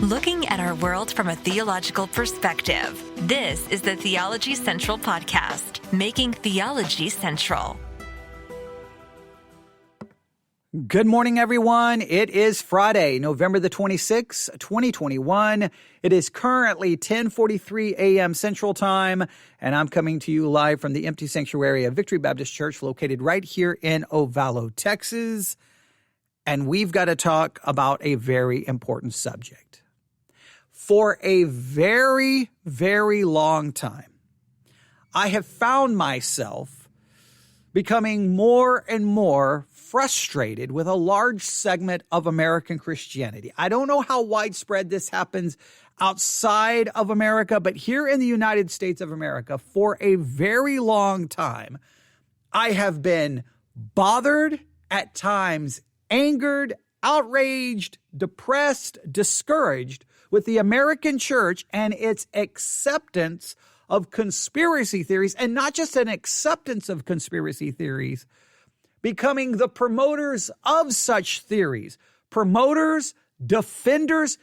Looking at our world from a theological perspective. This is the Theology Central Podcast, making theology central. Good morning, everyone. It is Friday, November the 26th, 2021. It is currently 10:43 a.m. Central Time, and I'm coming to you live from the empty sanctuary of Victory Baptist Church located right here in Ovalo, Texas. And we've got to talk about a very important subject. For a very, very long time, I have found myself becoming more and more frustrated with a large segment of American Christianity. I don't know how widespread this happens outside of America, but here in the United States of America, for a very long time, I have been bothered, at times angered, outraged, depressed, discouraged with the American church and its acceptance of conspiracy theories, and not just an acceptance of conspiracy theories, becoming the promoters of such theories. Promoters, defenders,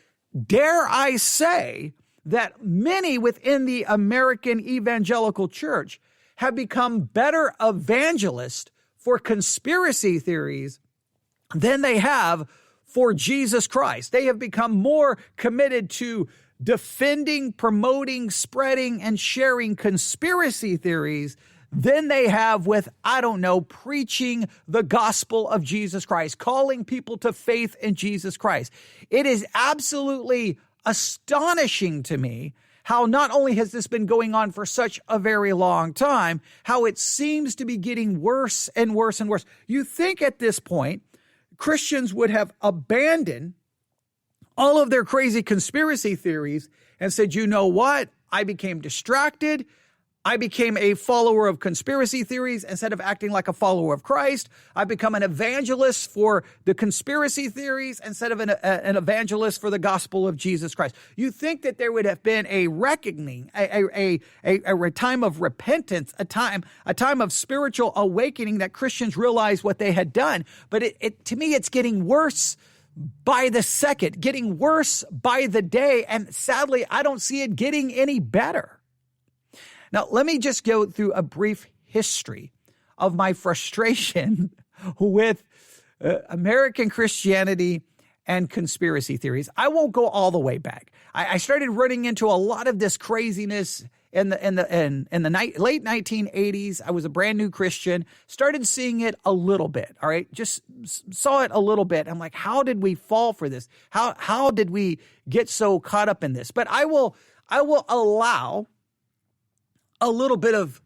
dare I say that many within the American evangelical church have become better evangelists for conspiracy theories than they have for Jesus Christ. They have become more committed to defending, promoting, spreading, and sharing conspiracy theories than they have with, preaching the gospel of Jesus Christ, calling people to faith in Jesus Christ. It is absolutely astonishing to me how not only has this been going on for such a very long time, how it seems to be getting worse and worse and worse. You think at this point, Christians would have abandoned all of their crazy conspiracy theories and said, you know what? I became distracted. I became a follower of conspiracy theories instead of acting like a follower of Christ. I've become an evangelist for the conspiracy theories instead of an evangelist for the gospel of Jesus Christ. You think that there would have been a reckoning, a time of repentance, a time of spiritual awakening that Christians realized what they had done. But to me, it's getting worse by the second, getting worse by the day. And sadly, I don't see it getting any better. Now, let me just go through a brief history of my frustration with American Christianity and conspiracy theories. I won't go all the way back. I started running into a lot of this craziness in the late 1980s. I was a brand new Christian, started seeing it a little bit, all right? Just saw it a little bit. I'm like, how did we fall for this? How did we get so caught up in this? But I will allow a little bit of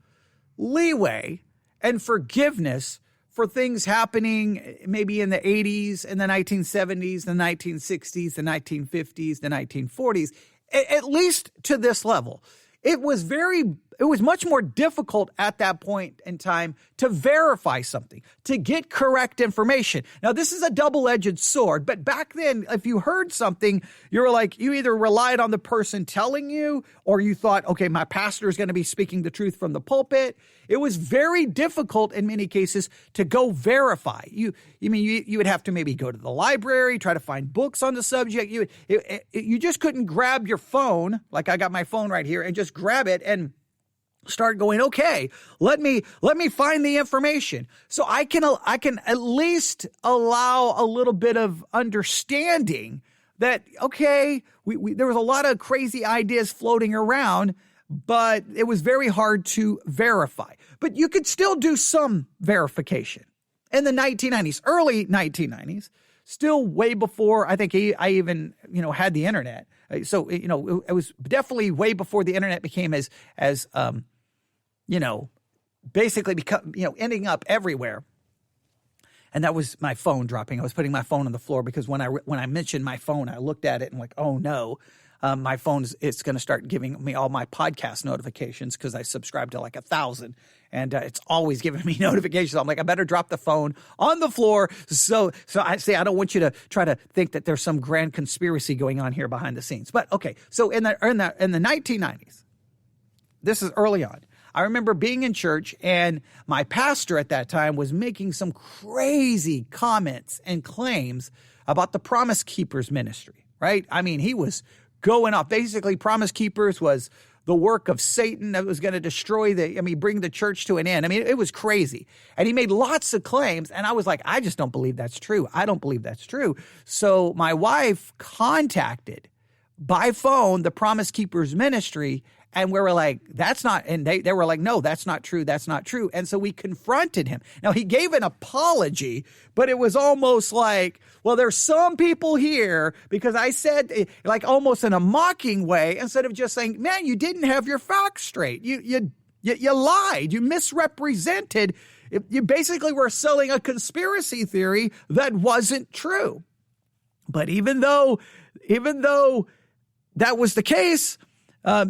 leeway and forgiveness for things happening maybe in the 80s, in the 1970s, the 1960s, the 1950s, the 1940s, at least to this level. It was much more difficult at that point in time to verify something, to get correct information. Now, this is a double-edged sword, but back then, if you heard something, you either relied on the person telling you, or you thought, okay, my pastor is going to be speaking the truth from the pulpit. It was very difficult in many cases to go verify. You would have to maybe go to the library, try to find books on the subject. You just couldn't grab your phone, like I got my phone right here, and just grab it and start going, okay, let me find the information. So I can at least allow a little bit of understanding that, okay, there was a lot of crazy ideas floating around, but it was very hard to verify. But you could still do some verification. In the 1990s, early 1990s, still way before I think I even, had the internet. So, it was definitely way before the internet became as basically ending up everywhere. And that was my phone dropping. I was putting my phone on the floor because when I mentioned my phone, I looked at it and like, oh no, my phone's it's going to start giving me all my podcast notifications because I subscribe to like 1,000, and it's always giving me notifications. I'm like, I better drop the phone on the floor. So I say I don't want you to try to think that there's some grand conspiracy going on here behind the scenes. But okay, so in the 1990s, this is early on. I remember being in church, and my pastor at that time was making some crazy comments and claims about the Promise Keepers ministry. right? I mean, he was going off. Basically, Promise Keepers was the work of Satan that was going to destroy bring the church to an end. I mean, it was crazy. And he made lots of claims. And I was like, I just don't believe that's true. I don't believe that's true. So my wife contacted by phone the Promise Keepers ministry. And we were like, that's not, and they were like, no, that's not true. That's not true. And so we confronted him. Now, he gave an apology, but it was almost like, well, there's some people here, because I said, like almost in a mocking way, instead of just saying, man, you didn't have your facts straight. You lied. You misrepresented. You basically were selling a conspiracy theory that wasn't true. But even though that was the case,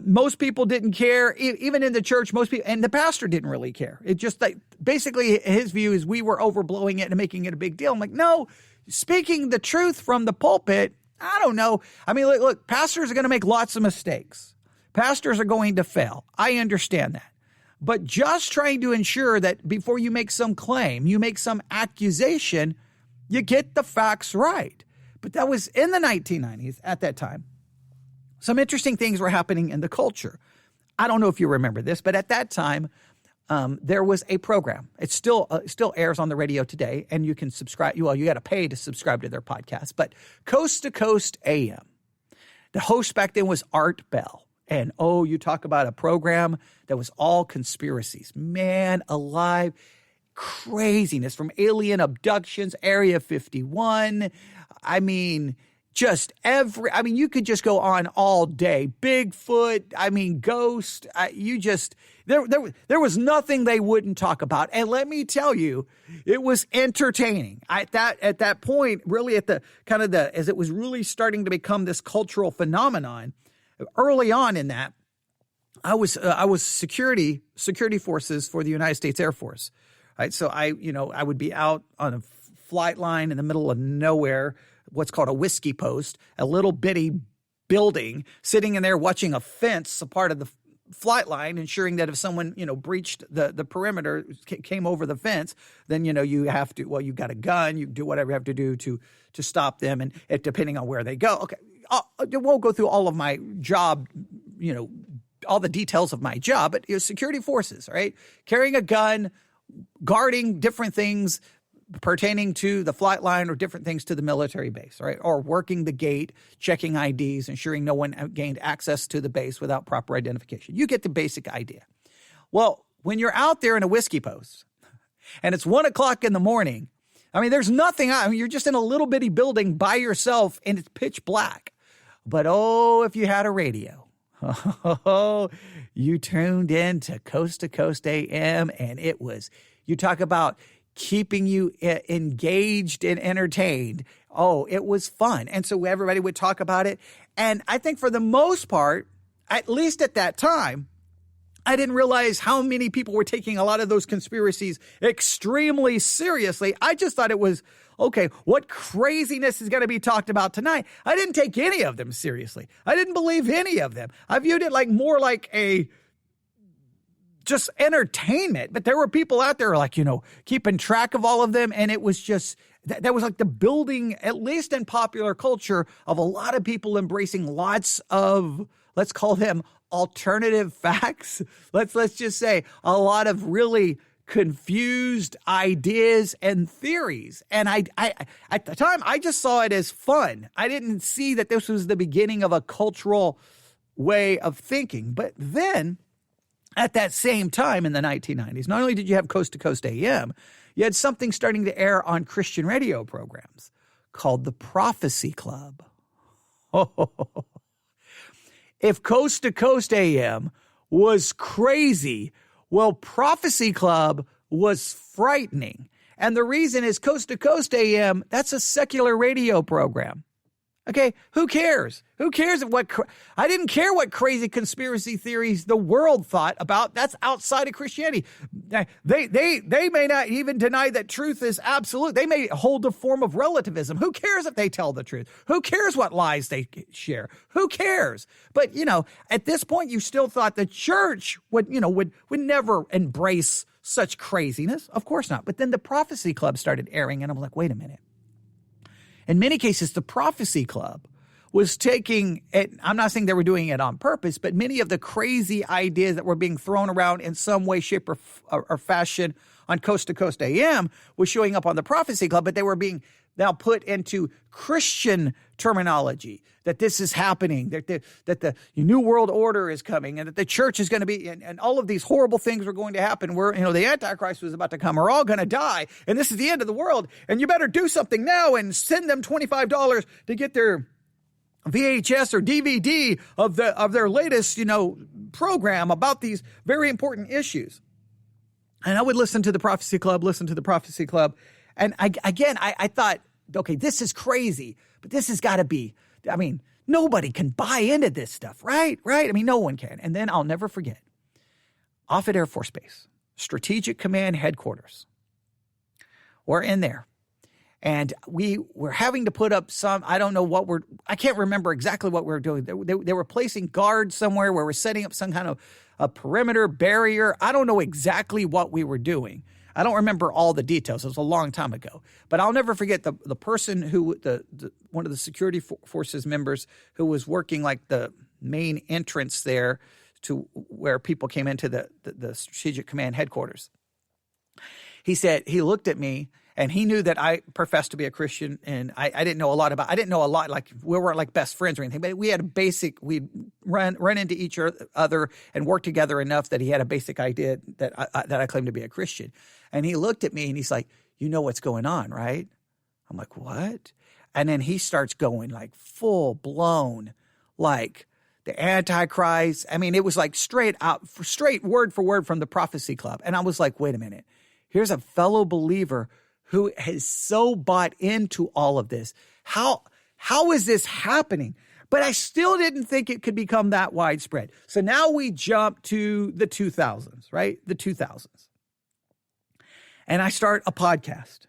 most people didn't care, even in the church, most people, and the pastor didn't really care. It just like, basically his view is we were overblowing it and making it a big deal. I'm like, no, speaking the truth from the pulpit, I don't know. I mean, look, pastors are going to make lots of mistakes. Pastors are going to fail. I understand that. But just trying to ensure that before you make some claim, you make some accusation, you get the facts right. But that was in the 1990s at that time. Some interesting things were happening in the culture. I don't know if you remember this, but at that time, there was a program. It still airs on the radio today, and you can subscribe. Well, you got to pay to subscribe to their podcast. But Coast to Coast AM. The host back then was Art Bell. And you talk about a program that was all conspiracies. Man alive, craziness from alien abductions, Area 51. I mean, you could just go on all day. Bigfoot, ghost, there was nothing they wouldn't talk about. And let me tell you, it was entertaining. At that point, really as it was really starting to become this cultural phenomenon, early on in that, I was security forces for the United States Air Force. Right. So I would be out on a flight line in the middle of nowhere, what's called a whiskey post, a little bitty building, sitting in there watching a fence, a part of the flight line, ensuring that if someone, breached the perimeter, came over the fence, then, you have to, well, you got a gun, you do whatever you have to do to stop them. And depending on where they go. Okay. I won't go through all of my job, all the details of my job, but it was security forces, right? Carrying a gun, guarding different things pertaining to the flight line or different things to the military base, right? Or working the gate, checking IDs, ensuring no one gained access to the base without proper identification. You get the basic idea. Well, when you're out there in a whiskey post and it's 1:00 in the morning, there's nothing. You're just in a little bitty building by yourself and it's pitch black. But if you had a radio, you tuned in to Coast AM, and it was, you talk about keeping you engaged and entertained. It was fun. And so everybody would talk about it. And I think for the most part, at least at that time, I didn't realize how many people were taking a lot of those conspiracies extremely seriously. I just thought it was, okay, what craziness is going to be talked about tonight? I didn't take any of them seriously. I didn't believe any of them. I viewed it more like a just entertainment. But there were people out there keeping track of all of them. And it was just, that was like the building, at least in popular culture, of a lot of people embracing lots of, let's call them alternative facts. Let's just say a lot of really confused ideas and theories. And I at the time, I just saw it as fun. I didn't see that this was the beginning of a cultural way of thinking. But then at that same time in the 1990s, not only did you have Coast to Coast AM, you had something starting to air on Christian radio programs called the Prophecy Club. If Coast to Coast AM was crazy, well, Prophecy Club was frightening. And the reason is Coast to Coast AM, that's a secular radio program. Okay, who cares? Who cares I didn't care what crazy conspiracy theories the world thought about. That's outside of Christianity. They may not even deny that truth is absolute. They may hold a form of relativism. Who cares if they tell the truth? Who cares what lies they share? Who cares? But, at this point, you still thought the church would never embrace such craziness. Of course not. But then the Prophecy Club started airing, and I'm like, wait a minute. In many cases, the Prophecy Club was taking it. I'm not saying they were doing it on purpose, but many of the crazy ideas that were being thrown around in some way, shape, or fashion on Coast to Coast AM was showing up on the Prophecy Club, but they were being now put into Christian terminology, that this is happening, that the New World Order is coming, and that the church is going to be, and all of these horrible things were going to happen where, the Antichrist was about to come. We're all going to die, and this is the end of the world, and you better do something now and send them $25 to get their VHS or DVD of their latest, program about these very important issues. And I would listen to the Prophecy Club, and I thought, okay, this is crazy, but this has got to be, nobody can buy into this stuff, right? No one can. And then I'll never forget, Offutt Air Force Base, Strategic Command Headquarters. We're in there. And we were having to put up I can't remember exactly what we were doing. They were placing guards somewhere where we're setting up some kind of a perimeter barrier. I don't know exactly what we were doing. I don't remember all the details. It was a long time ago. But I'll never forget the person who, one of the security forces members who was working like the main entrance there to where people came into the Strategic Command Headquarters. He said, he looked at me, and he knew that I professed to be a Christian, and I didn't know a lot, like we weren't like best friends or anything, but we had we'd run into each other and work together enough that he had a basic idea that I claimed to be a Christian. And he looked at me and he's like, you know what's going on, right? I'm like, what? And then he starts going like full blown, like the Antichrist. It was like straight word for word from the Prophecy Club. And I was like, wait a minute, here's a fellow believer who has so bought into all of this. How is this happening? But I still didn't think it could become that widespread. So now we jump to the 2000s, right? The 2000s. And I start a podcast,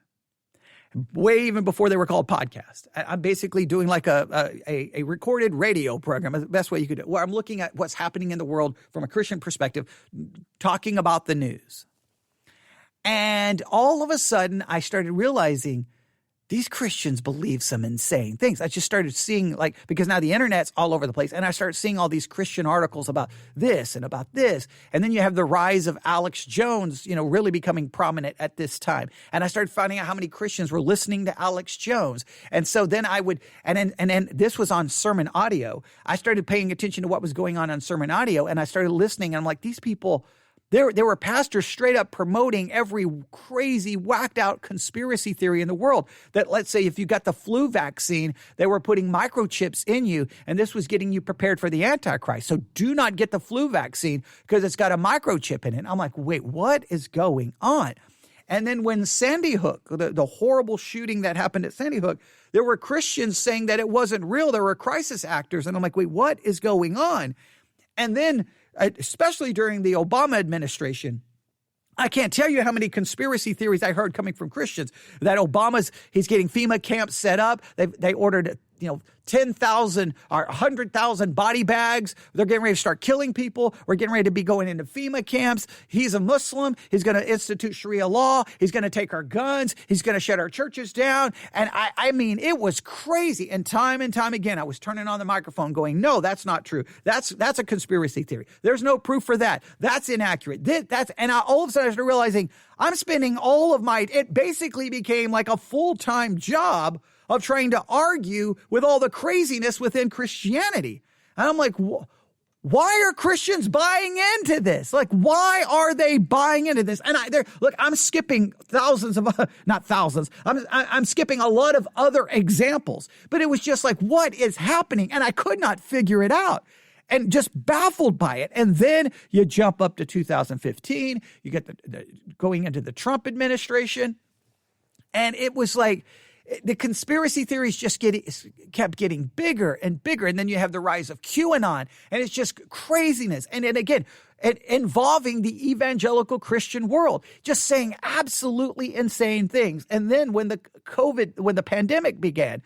way even before they were called podcasts. I'm basically doing like a recorded radio program, the best way you could do it, where I'm looking at what's happening in the world from a Christian perspective, talking about the news. And all of a sudden, I started realizing these Christians believe some insane things. I just started seeing, because now the internet's all over the place, and I started seeing all these Christian articles about this and about this. And then you have the rise of Alex Jones, really becoming prominent at this time. And I started finding out how many Christians were listening to Alex Jones. And so then and then this was on sermon audio. I started paying attention to what was going on sermon audio, and I started listening, and I'm like, these people, there were pastors straight up promoting every crazy, whacked out conspiracy theory in the world. That, let's say, if you got the flu vaccine, they were putting microchips in you, and this was getting you prepared for the Antichrist. So do not get the flu vaccine because it's got a microchip in it. I'm like, wait, what is going on? And then when Sandy Hook, the horrible shooting that happened at Sandy Hook, there were Christians saying that it wasn't real. There were crisis actors. And I'm like, wait, what is going on? And then, especially during the Obama administration, I can't tell you how many conspiracy theories I heard coming from Christians that he's getting FEMA camps set up. They ordered, 10,000 or 100,000 body bags. They're getting ready to start killing people. We're getting ready to be going into FEMA camps. He's a Muslim. He's going to institute Sharia law. He's going to take our guns. He's going to shut our churches down. And it was crazy. And time again, I was turning on the microphone going, no, that's not true. That's a conspiracy theory. There's no proof for that. That's inaccurate. All of a sudden I started realizing I'm spending it basically became like a full-time job of trying to argue with all the craziness within Christianity. And I'm like, why are Christians buying into this? Like, why are they buying into this? And I'm skipping not thousands. I'm skipping a lot of other examples, but it was just like, what is happening? And I could not figure it out. And just baffled by it. And then you jump up to 2015, you get going into the Trump administration. And it was like, the conspiracy theories just kept getting bigger and bigger. And then you have the rise of QAnon, and it's just craziness. And then again, involving the evangelical Christian world, just saying absolutely insane things. And then when the pandemic began,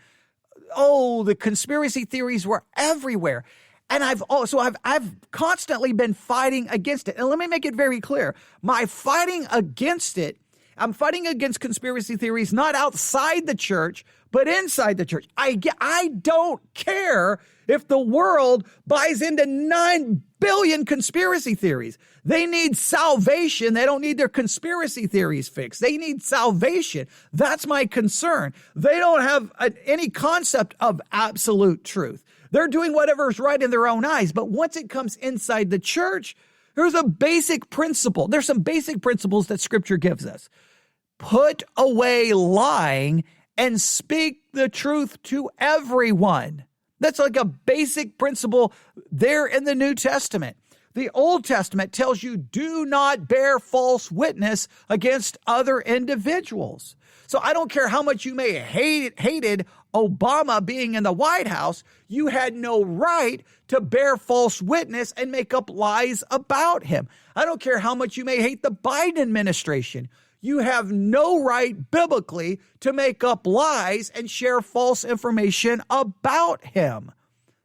the conspiracy theories were everywhere. And I've constantly been fighting against it. And let me make it very clear. My fighting against it I'm fighting against conspiracy theories, not outside the church, but inside the church. I don't care if the world buys into 9 billion conspiracy theories. They need salvation. They don't need their conspiracy theories fixed. They need salvation. That's my concern. They don't have any concept of absolute truth. They're doing whatever is right in their own eyes. But once it comes inside the church, there's a basic principle. There's some basic principles that Scripture gives us. Put away lying and speak the truth to everyone. That's like a basic principle there in the New Testament. The Old Testament tells you do not bear false witness against other individuals. So I don't care how much you may hated Obama being in the White House, you had no right to bear false witness and make up lies about him. I don't care how much you may hate the Biden administration. You have no right biblically to make up lies and share false information about him.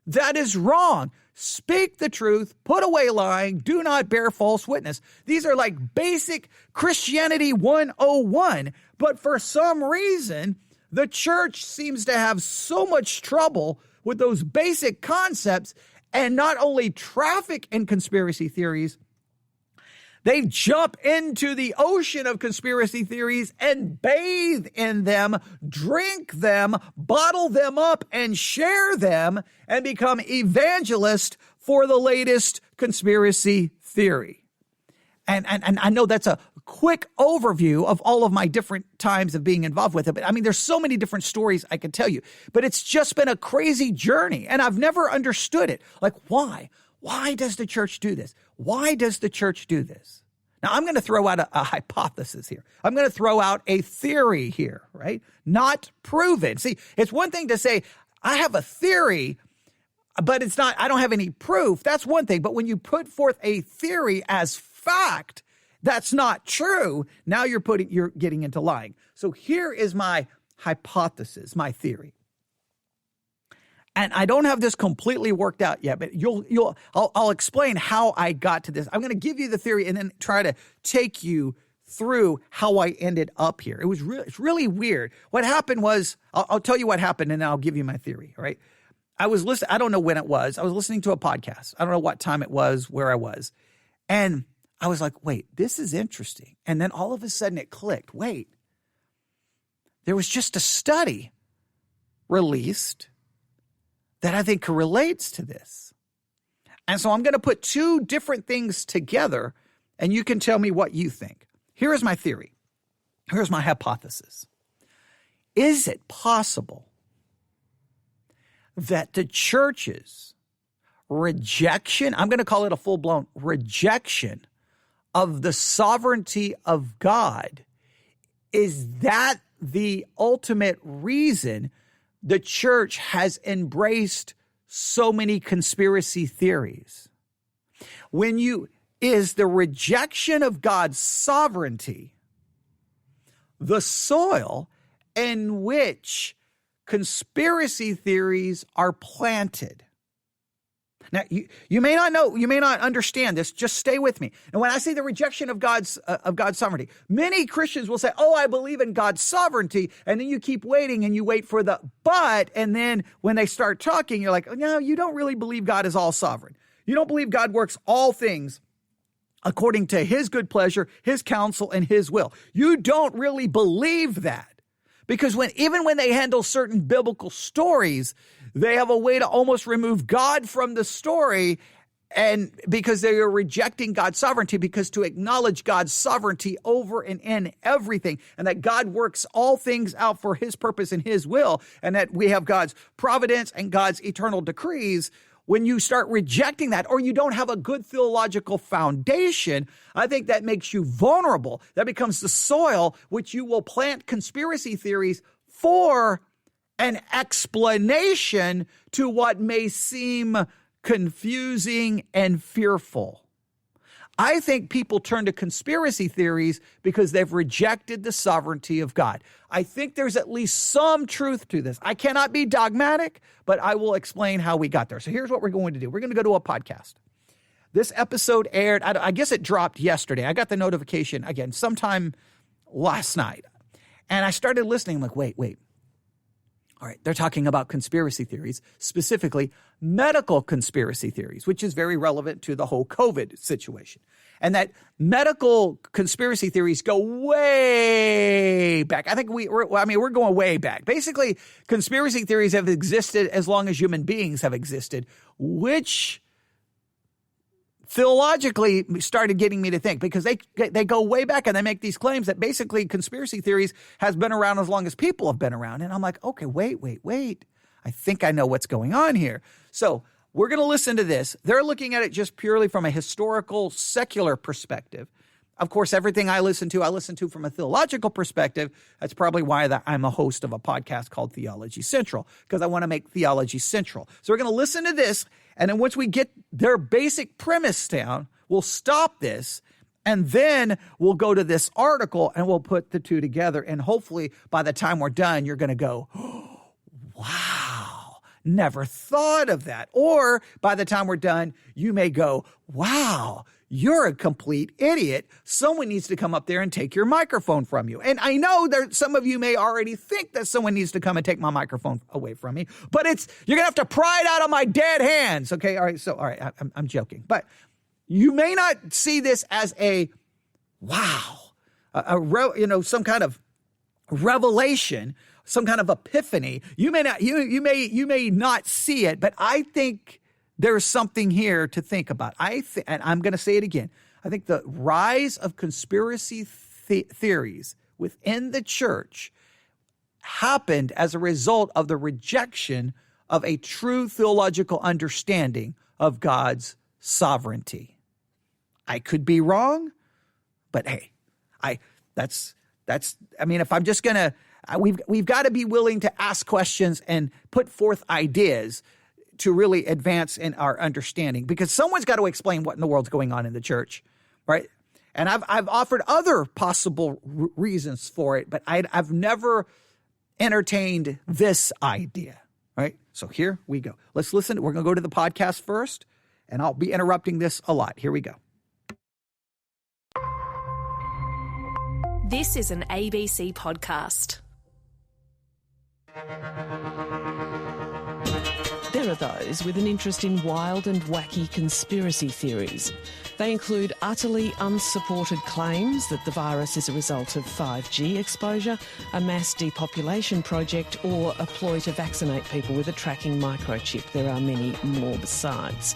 That is wrong. Speak the truth, put away lying, do not bear false witness. These are like basic Christianity 101. But for some reason, the church seems to have so much trouble with those basic concepts and not only traffic in conspiracy theories, they jump into the ocean of conspiracy theories and bathe in them, drink them, bottle them up, and share them, and become evangelists for the latest conspiracy theory. And I know that's a quick overview of all of my different times of being involved with it. But I mean, there's so many different stories I could tell you. But it's just been a crazy journey, and I've never understood it. Like, why? Why does the church do this? Why does the church do this? Now, I'm going to throw out a hypothesis here. I'm going to throw out a theory here, right? Not proven. See, it's one thing to say, I have a theory, but it's not, I don't have any proof. That's one thing. But when you put forth a theory as fact, that's not true. Now you're getting into lying. So here is my hypothesis, my theory. And I don't have this completely worked out yet, but I'll explain how I got to this. I'm going to give you the theory and then try to take you through how I ended up here. It's really weird. What happened was, I'll tell you what happened and then I'll give you my theory, all right? I was listening, I don't know when it was. I was listening to a podcast. I don't know what time it was, where I was. And I was like, wait, this is interesting. And then all of a sudden it clicked. Wait, there was just a study released that I think relates to this. And so I'm going to put two different things together, and you can tell me what you think. Here is my theory. Here's my hypothesis. Is it possible that the church's rejection, I'm going to call it a full-blown rejection of the sovereignty of God, is that the ultimate reason the church has embraced so many conspiracy theories? Is the rejection of God's sovereignty the soil in which conspiracy theories are planted? Now, you may not know, you may not understand this. Just stay with me. And when I say the rejection of God's sovereignty, many Christians will say, "Oh, I believe in God's sovereignty," and then you keep waiting and you wait for the but, and then when they start talking, you're like, "Oh, no, you don't really believe God is all sovereign. You don't believe God works all things according to His good pleasure, His counsel, and His will. You don't really believe that." Because even when they handle certain biblical stories, they have a way to almost remove God from the story, and because they are rejecting God's sovereignty, because to acknowledge God's sovereignty over and in everything, and that God works all things out for His purpose and His will, and that we have God's providence and God's eternal decrees. When you start rejecting that, or you don't have a good theological foundation, I think that makes you vulnerable. That becomes the soil which you will plant conspiracy theories for an explanation to what may seem confusing and fearful. I think people turn to conspiracy theories because they've rejected the sovereignty of God. I think there's at least some truth to this. I cannot be dogmatic, but I will explain how we got there. So here's what we're going to do. We're going to go to a podcast. This episode aired, I guess it dropped yesterday. I got the notification again sometime last night. And I started listening. I'm like, wait. All right, they're talking about conspiracy theories, specifically medical conspiracy theories, which is very relevant to the whole COVID situation. And that medical conspiracy theories go way back. I think we're going way back. Basically, conspiracy theories have existed as long as human beings have existed, which theologically started getting me to think, because they go way back and they make these claims that basically conspiracy theories has been around as long as people have been around. And I'm like, okay, wait. I think I know what's going on here. So we're going to listen to this. They're looking at it just purely from a historical, secular perspective. Of course, everything I listen to from a theological perspective. That's probably why I'm a host of a podcast called Theology Central, because I want to make theology central. So we're going to listen to this, and then once we get their basic premise down, we'll stop this, and then we'll go to this article, and we'll put the two together, and hopefully by the time we're done, you're going to go, oh, wow, never thought of that. Or by the time we're done, you may go, wow, you're a complete idiot. Someone needs to come up there and take your microphone from you. And I know some of you may already think that someone needs to come and take my microphone away from me, but you're going to have to pry it out of my dead hands. Okay. All right. I'm joking, but you may not see this as a wow, some kind of revelation, some kind of epiphany. You may not see it, but I think there's something here to think about. And I'm going to say it again. I think the rise of conspiracy theories within the church happened as a result of the rejection of a true theological understanding of God's sovereignty. I could be wrong, but hey, if I'm just going to, we've got to be willing to ask questions and put forth ideas to really advance in our understanding, because someone's got to explain what in the world's going on in the church, right? And I've offered other possible reasons for it, but I've never entertained this idea, right? So here we go. Let's listen. We're going to go to the podcast first, and I'll be interrupting this a lot. Here we go. This is an ABC podcast. There are those with an interest in wild and wacky conspiracy theories. They include utterly unsupported claims that the virus is a result of 5G exposure, a mass depopulation project, or a ploy to vaccinate people with a tracking microchip. There are many more besides.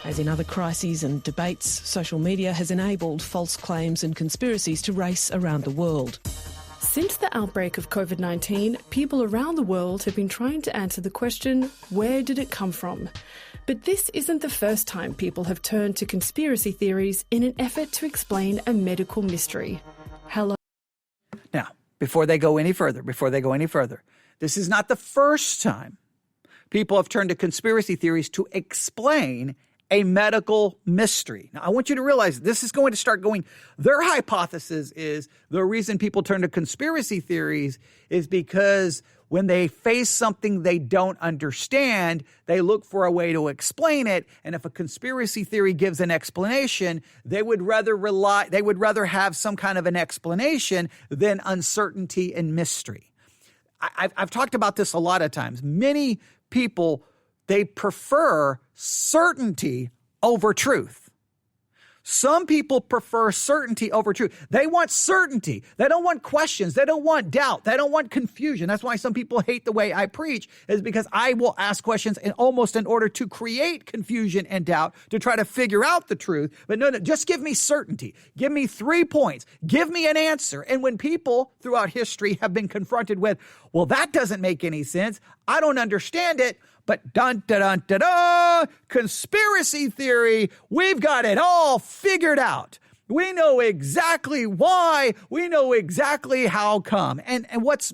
As in other crises and debates, social media has enabled false claims and conspiracies to race around the world. Since the outbreak of COVID-19, people around the world have been trying to answer the question, where did it come from? But this isn't the first time people have turned to conspiracy theories in an effort to explain a medical mystery. Hello. Now, before they go any further, this is not the first time people have turned to conspiracy theories to explain a medical mystery. Now, I want you to realize this is going to start going. Their hypothesis is the reason people turn to conspiracy theories is because when they face something they don't understand, they look for a way to explain it. And if a conspiracy theory gives an explanation, they would rather have some kind of an explanation than uncertainty and mystery. I've talked about this a lot of times. Many people, they prefer certainty over truth. Some people prefer certainty over truth. They want certainty. They don't want questions. They don't want doubt. They don't want confusion. That's why some people hate the way I preach, is because I will ask questions almost in order to create confusion and doubt to try to figure out the truth. But no, just give me certainty. Give me 3 points. Give me an answer. And when people throughout history have been confronted with, well, that doesn't make any sense, I don't understand it, but conspiracy theory, we've got it all figured out. We know exactly why. We know exactly how come. And what's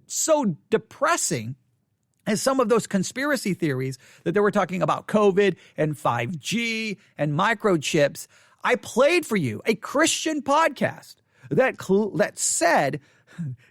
so depressing is some of those conspiracy theories that they were talking about COVID and 5G and microchips. I played for you a Christian podcast that said,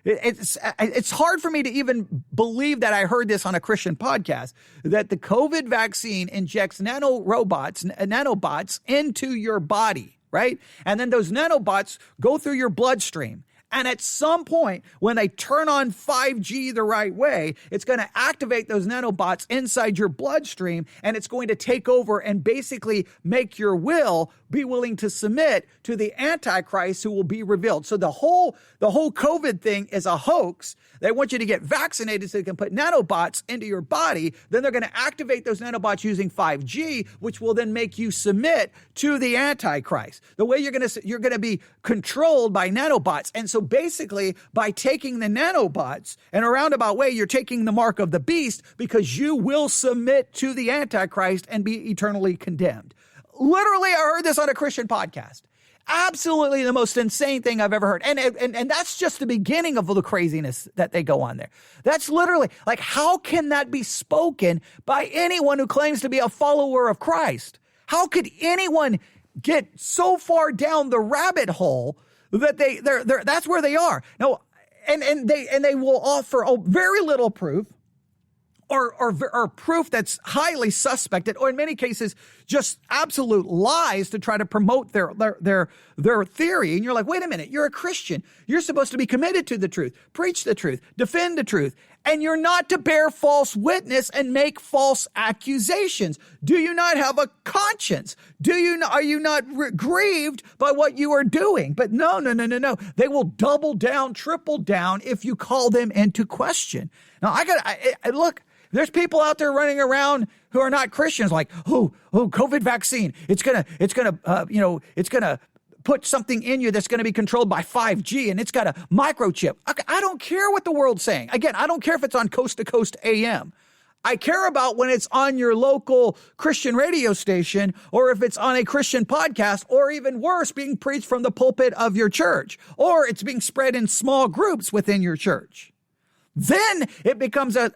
it's hard for me to even believe that I heard this on a Christian podcast, that the COVID vaccine injects nanobots into your body, right? And then those nanobots go through your bloodstream. And at some point, when they turn on 5G the right way, it's going to activate those nanobots inside your bloodstream, and it's going to take over and basically make your will be willing to submit to the Antichrist who will be revealed. So the whole COVID thing is a hoax. They want you to get vaccinated so they can put nanobots into your body. Then they're going to activate those nanobots using 5G, which will then make you submit to the Antichrist. The way you're going to be controlled by nanobots. And so basically, by taking the nanobots in a roundabout way, you're taking the mark of the beast, because you will submit to the Antichrist and be eternally condemned. Literally, I heard this on a Christian podcast. Absolutely the most insane thing I've ever heard. And that's just the beginning of the craziness that they go on there. That's literally, like, how can that be spoken by anyone who claims to be a follower of Christ? How could anyone get so far down the rabbit hole that that's where they are? No, and they will offer very little proof, or proof that's highly suspected, or in many cases, just absolute lies to try to promote their theory. And you're like, wait a minute, you're a Christian. You're supposed to be committed to the truth, preach the truth, defend the truth, and you're not to bear false witness and make false accusations. Do you not have a conscience? Are you not grieved by what you are doing? But no. They will double down, triple down if you call them into question. Now, look. There's people out there running around who are not Christians, like, COVID vaccine. It's gonna put something in you that's gonna be controlled by 5G, and it's got a microchip. I don't care what the world's saying. Again, I don't care if it's on Coast to Coast AM. I care about when it's on your local Christian radio station, or if it's on a Christian podcast, or even worse, being preached from the pulpit of your church, or it's being spread in small groups within your church. Then it becomes a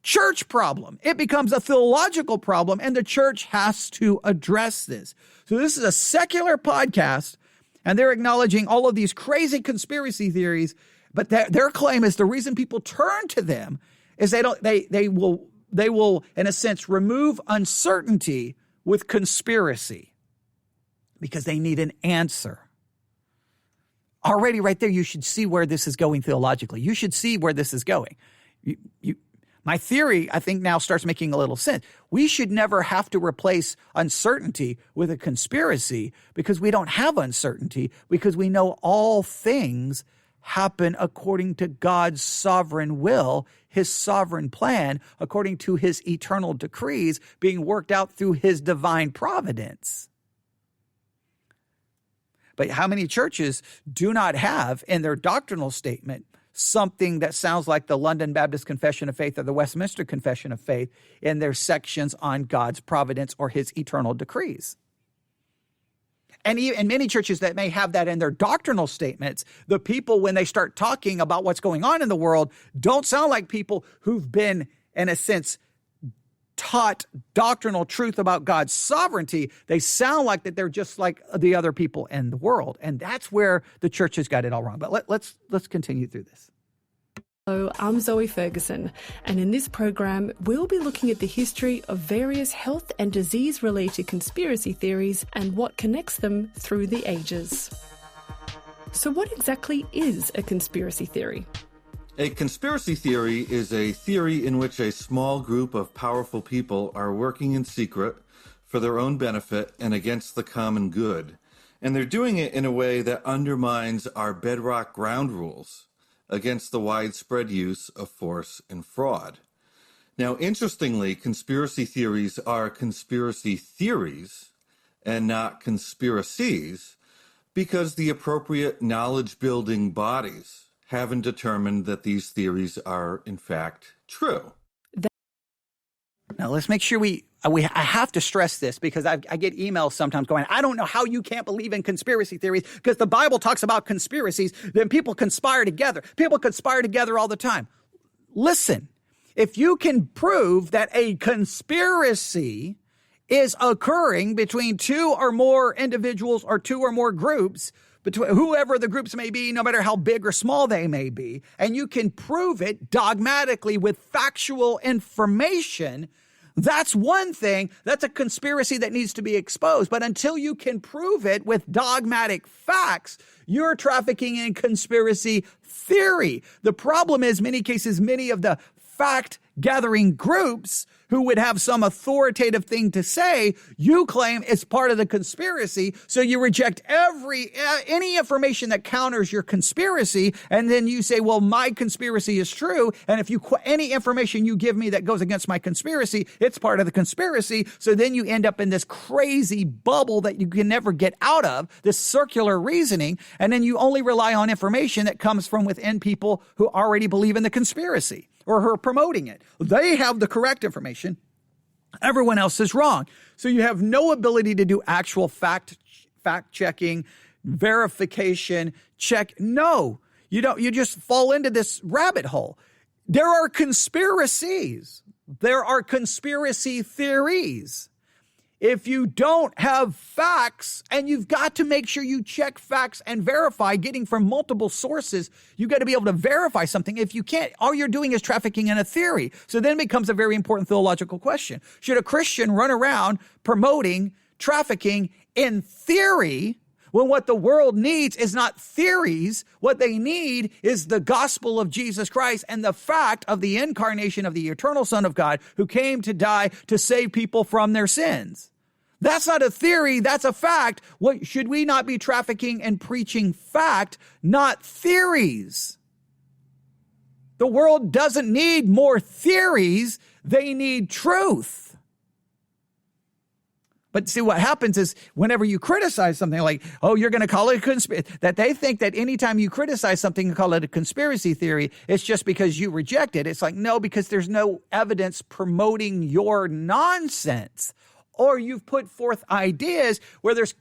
church problem. It becomes a theological problem, and the church has to address this. So this is a secular podcast, and they're acknowledging all of these crazy conspiracy theories, but their claim is the reason people turn to them is they will, in a sense, remove uncertainty with conspiracy, because they need an answer. Already right there, you should see where this is going theologically. You should see where this is going. My theory, I think, now starts making a little sense. We should never have to replace uncertainty with a conspiracy, because we don't have uncertainty, because we know all things happen according to God's sovereign will, his sovereign plan, according to his eternal decrees being worked out through his divine providence. But how many churches do not have in their doctrinal statement something that sounds like the London Baptist Confession of Faith or the Westminster Confession of Faith in their sections on God's providence or his eternal decrees? And in many churches that may have that in their doctrinal statements, the people, when they start talking about what's going on in the world, don't sound like people who've been, in a sense, taught doctrinal truth about God's sovereignty. They sound like that they're just like the other people in the world. And that's where the church has got it all wrong. But let's continue through this. Hello, I'm Zoe Ferguson, and in this program, we'll be looking at the history of various health and disease-related conspiracy theories and what connects them through the ages. So what exactly is a conspiracy theory? A conspiracy theory is a theory in which a small group of powerful people are working in secret for their own benefit and against the common good. And they're doing it in a way that undermines our bedrock ground rules against the widespread use of force and fraud. Now, interestingly, conspiracy theories are conspiracy theories and not conspiracies, because the appropriate knowledge-building bodies haven't determined that these theories are, in fact, true. Now, let's make sure I have to stress this, because I get emails sometimes going, I don't know how you can't believe in conspiracy theories, because the Bible talks about conspiracies. Then people conspire together. People conspire together all the time. Listen, if you can prove that a conspiracy is occurring between two or more individuals or two or more groups, between whoever the groups may be, no matter how big or small they may be, and you can prove it dogmatically with factual information, That's one thing. That's a conspiracy that needs to be exposed. But until you can prove it with dogmatic facts, you're trafficking in conspiracy theory. The problem is, many cases, many of the fact-gathering groups who would have some authoritative thing to say, you claim it's part of the conspiracy, so you reject any information that counters your conspiracy, and then you say, well, my conspiracy is true, and if any information you give me that goes against my conspiracy, it's part of the conspiracy, so then you end up in this crazy bubble that you can never get out of, this circular reasoning, and then you only rely on information that comes from within people who already believe in the conspiracy, or who are promoting it. They have the correct information. Everyone else is wrong. So you have no ability to do actual fact checking, verification, check. No, you don't. You just fall into this rabbit hole. There are conspiracies. There are conspiracy theories. If you don't have facts, and you've got to make sure you check facts and verify, getting from multiple sources, you got to be able to verify something. If you can't, all you're doing is trafficking in a theory. So then it becomes a very important theological question. Should a Christian run around promoting trafficking in theory when what the world needs is not theories? What they need is the gospel of Jesus Christ and the fact of the incarnation of the eternal Son of God who came to die to save people from their sins. That's not a theory, that's a fact. What should we not be trafficking and preaching fact, not theories? The world doesn't need more theories, they need truth. But see, what happens is whenever you criticize something like, oh, you're going to call it a conspiracy, that they think that anytime you criticize something and call it a conspiracy theory, it's just because you reject it. It's like, no, because there's no evidence promoting your nonsense. Or you've put forth ideas where there's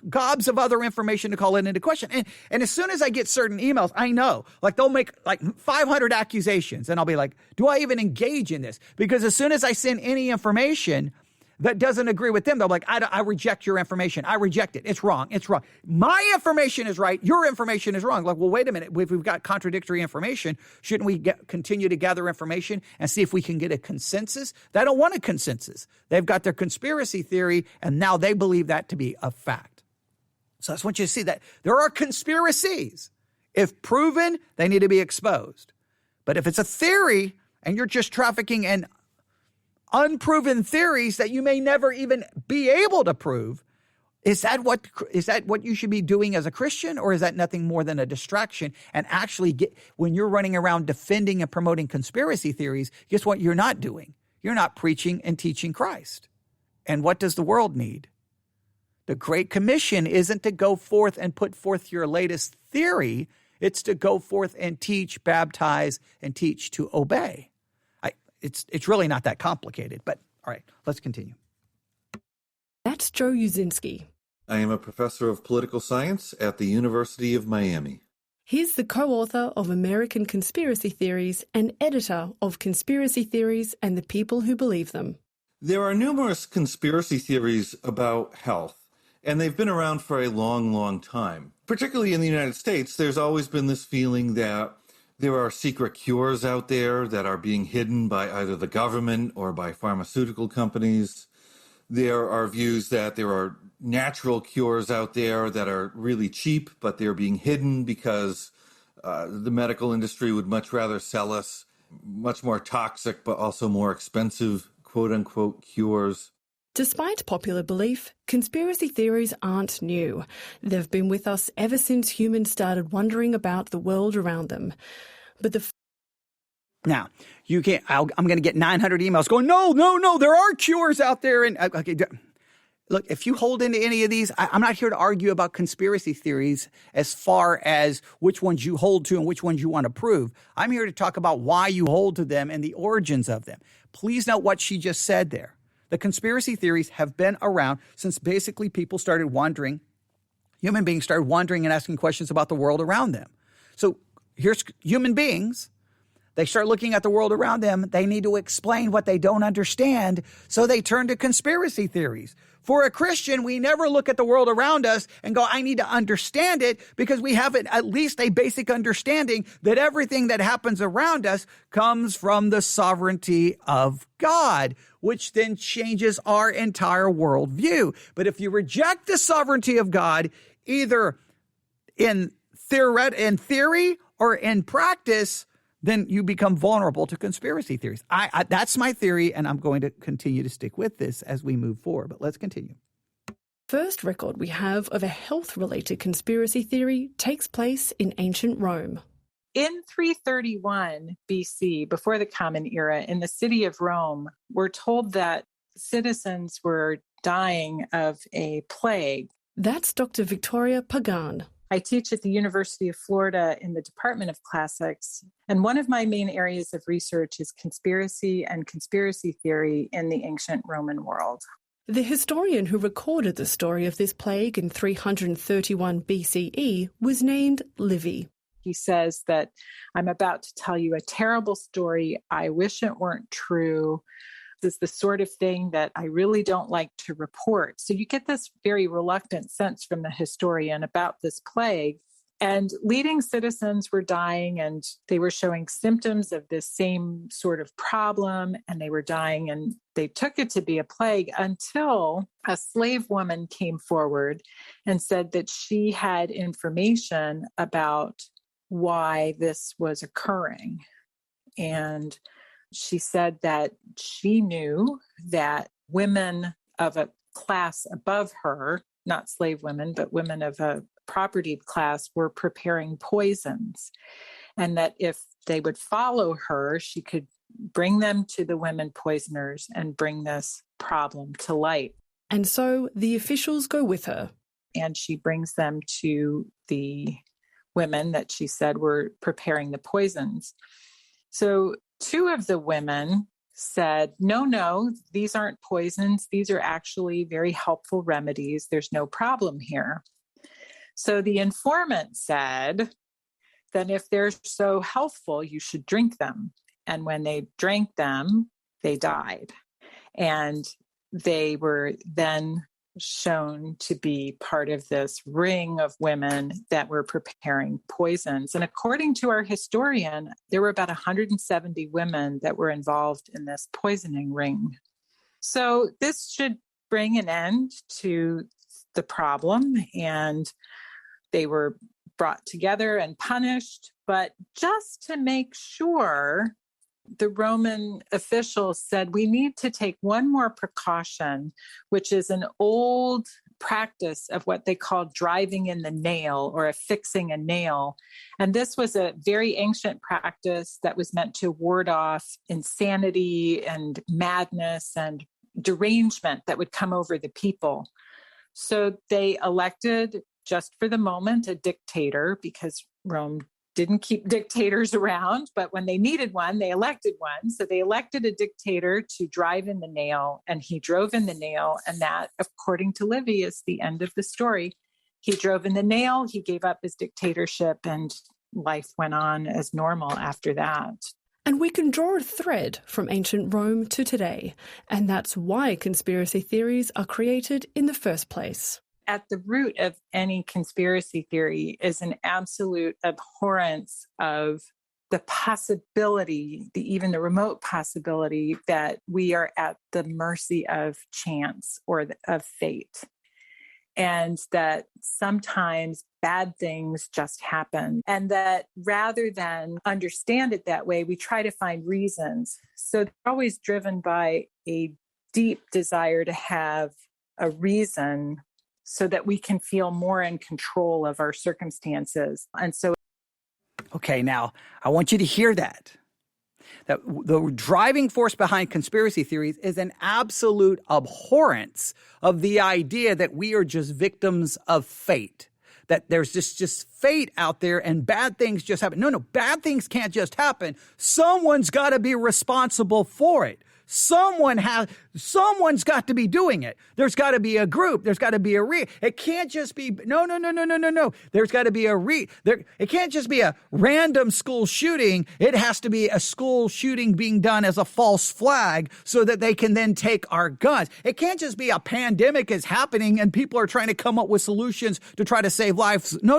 gobs of other information to call it into question. And as soon as I get certain emails, I know, like they'll make like 500 accusations. And I'll be like, do I even engage in this? Because as soon as I send any information that doesn't agree with them, they're like, I reject your information. I reject it. It's wrong. It's wrong. My information is right. Your information is wrong. Like, well, wait a minute. If we've got contradictory information, shouldn't we continue to gather information and see if we can get a consensus? They don't want a consensus. They've got their conspiracy theory, and now they believe that to be a fact. So I just want you to see that there are conspiracies. If proven, they need to be exposed. But if it's a theory and you're just trafficking in unproven theories that you may never even be able to prove, is that what you should be doing as a Christian, or is that nothing more than a distraction? And actually, when you're running around defending and promoting conspiracy theories, guess what you're not doing? You're not preaching and teaching Christ. And what does the world need? The Great Commission isn't to go forth and put forth your latest theory. It's to go forth and teach, baptize, and teach to obey. It's really not that complicated, but all right, let's continue. That's Joe Yuzinski. I am a professor of political science at the University of Miami. He's the co-author of American Conspiracy Theories and editor of Conspiracy Theories and the People Who Believe Them. There are numerous conspiracy theories about health, and they've been around for a long, long time. Particularly in the United States, there's always been this feeling that there are secret cures out there that are being hidden by either the government or by pharmaceutical companies. There are views that there are natural cures out there that are really cheap, but they're being hidden because the medical industry would much rather sell us much more toxic but also more expensive quote-unquote cures. Despite popular belief, conspiracy theories aren't new. They've been with us ever since humans started wondering about the world around them. But now, you can't. I'm going to get 900 emails going, no, there are cures out there. And okay, look, if you hold into any of these, I'm not here to argue about conspiracy theories as far as which ones you hold to and which ones you want to prove. I'm here to talk about why you hold to them and the origins of them. Please note what she just said there. The conspiracy theories have been around since basically people started wondering, human beings started wondering and asking questions about the world around them. So here's human beings They start looking at the world around them. They need to explain what they don't understand, so they turn to conspiracy theories. For a Christian, we never look at the world around us and go, I need to understand it, because we have at least a basic understanding that everything that happens around us comes from the sovereignty of God, which then changes our entire worldview. But if you reject the sovereignty of God, either in theory or in practice, then you become vulnerable to conspiracy theories. That's my theory, and I'm going to continue to stick with this as we move forward. But let's continue. First record we have of a health-related conspiracy theory takes place in ancient Rome. In 331 BC, before the Common Era, in the city of Rome, we're told that citizens were dying of a plague. That's Dr. Victoria Pagan. I teach at the University of Florida in the Department of Classics, and one of my main areas of research is conspiracy and conspiracy theory in the ancient Roman world. The historian who recorded the story of this plague in 331 BCE was named Livy. He says that I'm about to tell you a terrible story. I wish it weren't true. This is the sort of thing that I really don't like to report. So you get this very reluctant sense from the historian about this plague. And leading citizens were dying, and they were showing symptoms of this same sort of problem, and they were dying, and they took it to be a plague until a slave woman came forward and said that she had information about why this was occurring. And she said that she knew that women of a class above her, not slave women, but women of a propertied class, were preparing poisons. And that if they would follow her, she could bring them to the women poisoners and bring this problem to light. And so the officials go with her. And she brings them to the women that she said were preparing the poisons. So 2 of the women said, no, these aren't poisons. These are actually very helpful remedies. There's no problem here. So the informant said that if they're so helpful, you should drink them. And when they drank them, they died. And they were then shown to be part of this ring of women that were preparing poisons. And according to our historian, there were about 170 women that were involved in this poisoning ring. So this should bring an end to the problem, and they were brought together and punished. But just to make sure, the Roman officials said, we need to take one more precaution, which is an old practice of what they call driving in the nail or affixing a nail. And this was a very ancient practice that was meant to ward off insanity and madness and derangement that would come over the people. So they elected, just for the moment, a dictator, because Rome didn't keep dictators around, but when they needed one, they elected one. So they elected a dictator to drive in the nail, and he drove in the nail. And that, according to Livy, is the end of the story. He drove in the nail, he gave up his dictatorship, and life went on as normal after that. And we can draw a thread from ancient Rome to today, and that's why conspiracy theories are created in the first place. At the root of any conspiracy theory is an absolute abhorrence of the possibility, even the remote possibility, that we are at the mercy of chance or of fate. And that sometimes bad things just happen. And that rather than understand it that way, we try to find reasons. So they're always driven by a deep desire to have a reason so that we can feel more in control of our circumstances. And so, okay, now I want you to hear that. That the driving force behind conspiracy theories is an absolute abhorrence of the idea that we are just victims of fate. That there's just fate out there and bad things just happen. No, bad things can't just happen. Someone's got to be responsible for it. Someone's got to be doing it. There's got to be a group. There's got to be it can't just be, no. There's got to be it can't just be a random school shooting. It has to be a school shooting being done as a false flag so that they can then take our guns. It can't just be a pandemic is happening and people are trying to come up with solutions to try to save lives. No.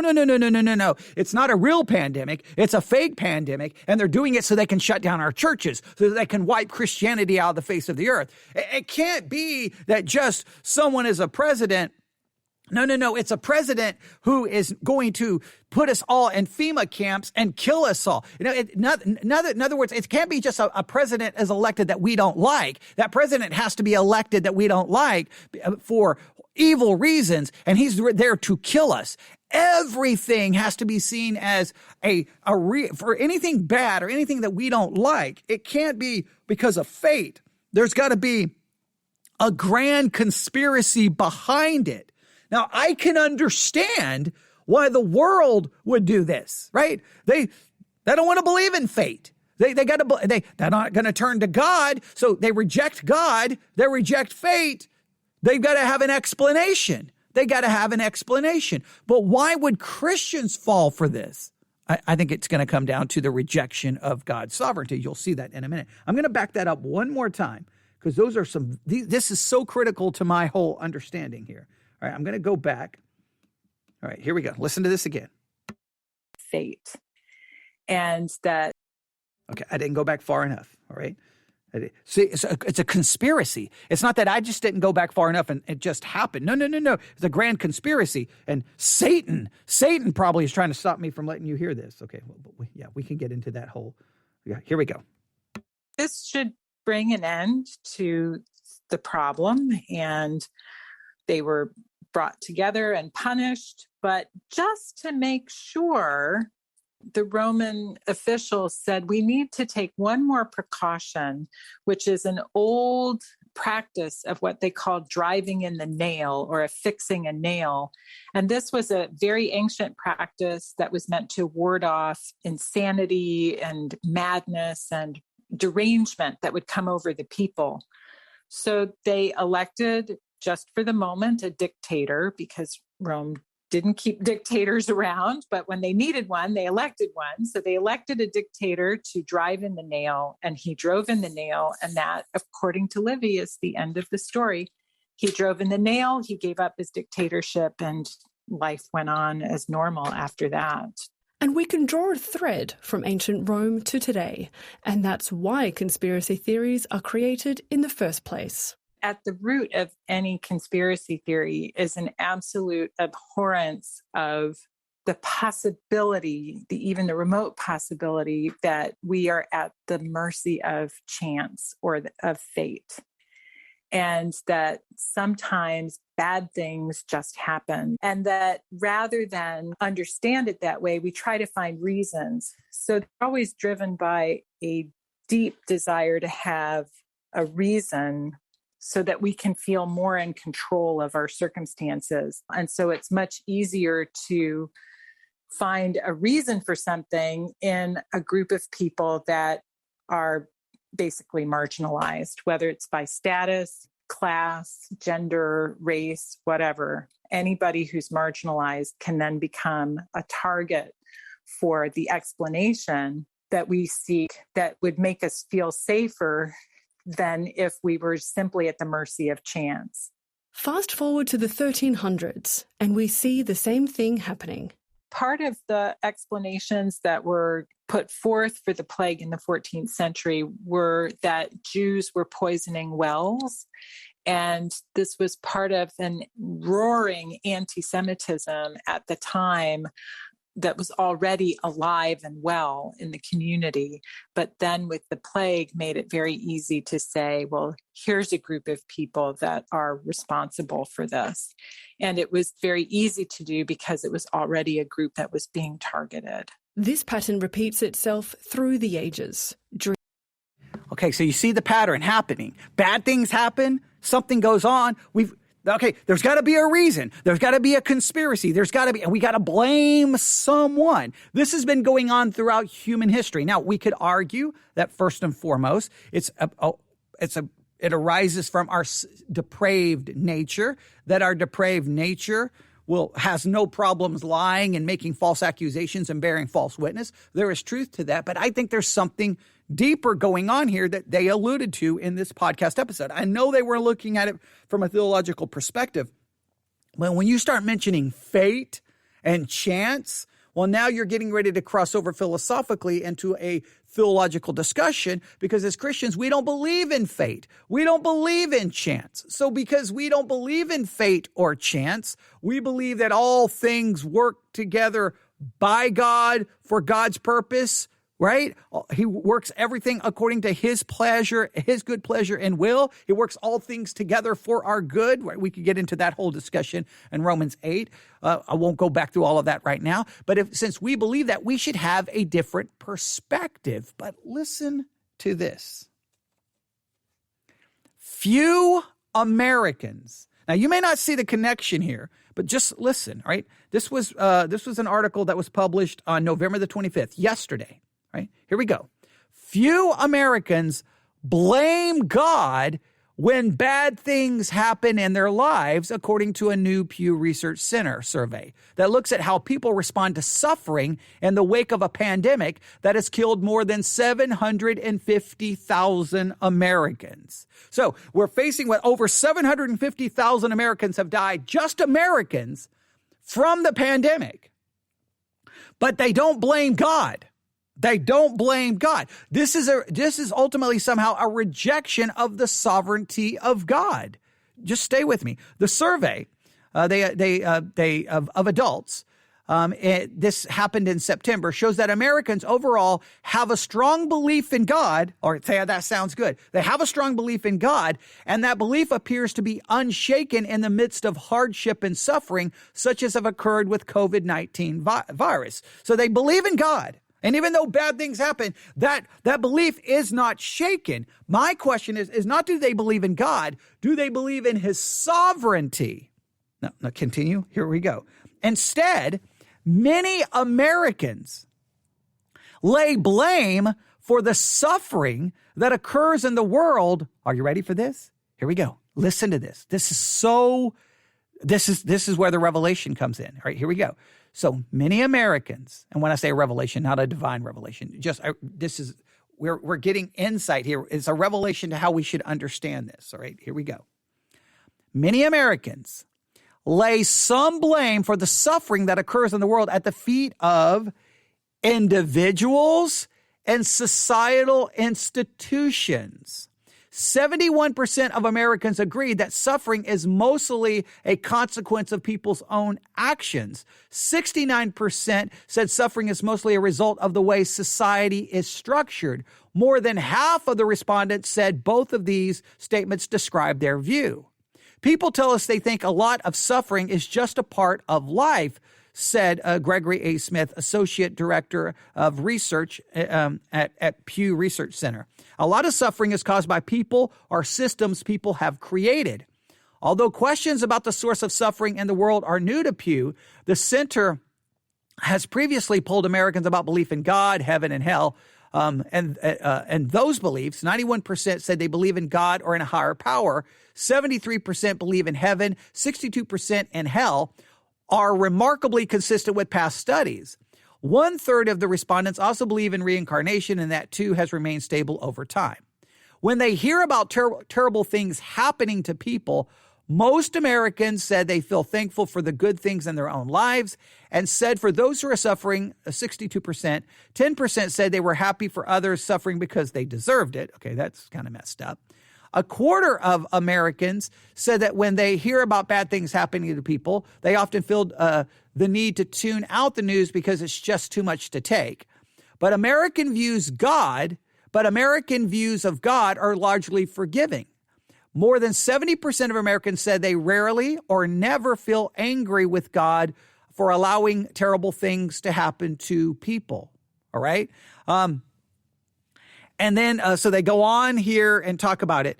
It's not a real pandemic. It's a fake pandemic, and they're doing it so they can shut down our churches, so that they can wipe Christianity out of the face of the earth. It can't be that just someone is a president. No. It's a president who is going to put us all in FEMA camps and kill us all. In other words, it can't be just a president is elected that we don't like. That president has to be elected that we don't like for evil reasons, and he's there to kill us. Everything has to be seen as for anything bad or anything that we don't like. It can't be because of fate. There's got to be a grand conspiracy behind it. Now, I can understand why the world would do this, right? They don't want to believe in fate. They're not going to turn to God, so they reject God. They reject fate. They've got to have an explanation. But why would Christians fall for this? I think it's going to come down to the rejection of God's sovereignty. You'll see that in a minute. I'm going to back that up one more time because this is so critical to my whole understanding here. All right, I'm going to go back. All right, here we go. Listen to this again. Fate. And that. Okay, I didn't go back far enough. All right. See, it's a conspiracy. It's not that I just didn't go back far enough and it just happened. No. It's a grand conspiracy. And Satan probably is trying to stop me from letting you hear this. Okay, well, we can get into that whole. Yeah, here we go. This should bring an end to the problem, and they were brought together and punished. But just to make sure, the Roman officials said, we need to take one more precaution, which is an old practice of what they call driving in the nail or affixing a nail. And this was a very ancient practice that was meant to ward off insanity and madness and derangement that would come over the people. So they elected, just for the moment, a dictator, because Rome didn't keep dictators around, but when they needed one, they elected one. So they elected a dictator to drive in the nail, and he drove in the nail. And that, according to Livy, is the end of the story. He drove in the nail, he gave up his dictatorship, and life went on as normal after that. And we can draw a thread from ancient Rome to today, and that's why conspiracy theories are created in the first place. At the root of any conspiracy theory is an absolute abhorrence of the possibility, even the remote possibility, that we are at the mercy of chance or of fate. And that sometimes bad things just happen. And that rather than understand it that way, we try to find reasons. So they're always driven by a deep desire to have a reason so that we can feel more in control of our circumstances. And so it's much easier to find a reason for something in a group of people that are basically marginalized, whether it's by status, class, gender, race, whatever. Anybody who's marginalized can then become a target for the explanation that we seek that would make us feel safer than if we were simply at the mercy of chance. Fast forward to the 1300s, and we see the same thing happening. Part of the explanations that were put forth for the plague in the 14th century were that Jews were poisoning wells. And this was part of an roaring anti-Semitism at the time that was already alive and well in the community. But then with the plague made it very easy to say, well, here's a group of people that are responsible for this. And it was very easy to do because it was already a group that was being targeted. This pattern repeats itself through the ages. Okay, so you see the pattern happening. Bad things happen, something goes on. There's got to be a reason. There's got to be a conspiracy. We got to blame someone. This has been going on throughout human history. Now, we could argue that first and foremost, it's it arises from our depraved nature, that our depraved nature has no problems lying and making false accusations and bearing false witness. There is truth to that, but I think there's something deeper going on here that they alluded to in this podcast episode. I know they were looking at it from a theological perspective. When you start mentioning fate and chance, well, now you're getting ready to cross over philosophically into a theological discussion, because as Christians, we don't believe in fate. We don't believe in chance. So because we don't believe in fate or chance, we believe that all things work together by God for God's purpose, right? He works everything according to his pleasure, his good pleasure and will. He works all things together for our good. Right? We could get into that whole discussion in Romans 8. I won't go back through all of that right now. But since we believe that, we should have a different perspective. But listen to this. Few Americans. Now, you may not see the connection here, but just listen, right? This was an article that was published on November the 25th, yesterday. Right? Here we go. Few Americans blame God when bad things happen in their lives, according to a new Pew Research Center survey that looks at how people respond to suffering in the wake of a pandemic that has killed more than 750,000 Americans. So we're facing what over 750,000 Americans have died, just Americans, from the pandemic. But they don't blame God. They don't blame God. This is ultimately somehow a rejection of the sovereignty of God. Just stay with me. The survey of adults, this happened in September, shows that Americans overall have a strong belief in God, or say that sounds good. They have a strong belief in God, and that belief appears to be unshaken in the midst of hardship and suffering, such as have occurred with COVID-19 virus. So they believe in God. And even though bad things happen, that belief is not shaken. My question is not, do they believe in God? Do they believe in his sovereignty? No, continue. Here we go. Instead, many Americans lay blame for the suffering that occurs in the world. Are you ready for this? Here we go. Listen to this. This is where the revelation comes in. All right, here we go. So many Americans, and when I say a revelation, not a divine revelation, we're getting insight here. It's a revelation to how we should understand this. All right, here we go. Many Americans lay some blame for the suffering that occurs in the world at the feet of individuals and societal institutions. 71% of Americans agreed that suffering is mostly a consequence of people's own actions. 69% said suffering is mostly a result of the way society is structured. More than half of the respondents said both of these statements describe their view. People tell us they think a lot of suffering is just a part of life, said Gregory A. Smith, Associate Director of Research at Pew Research Center. A lot of suffering is caused by people or systems people have created. Although questions about the source of suffering in the world are new to Pew, the center has previously polled Americans about belief in God, heaven, and hell. And those beliefs, 91% said they believe in God or in a higher power, 73% believe in heaven, 62% in hell, are remarkably consistent with past studies. 1/3 of the respondents also believe in reincarnation, and that too has remained stable over time. When they hear about terrible things happening to people, most Americans said they feel thankful for the good things in their own lives, and said for those who are suffering, 62%, 10% said they were happy for others suffering because they deserved it. Okay, that's kind of messed up. 1/4 of Americans said that when they hear about bad things happening to people, they often feel the need to tune out the news because it's just too much to take. But American views of God are largely forgiving. More than 70% of Americans said they rarely or never feel angry with God for allowing terrible things to happen to people. All right? And then, so they go on here and talk about it.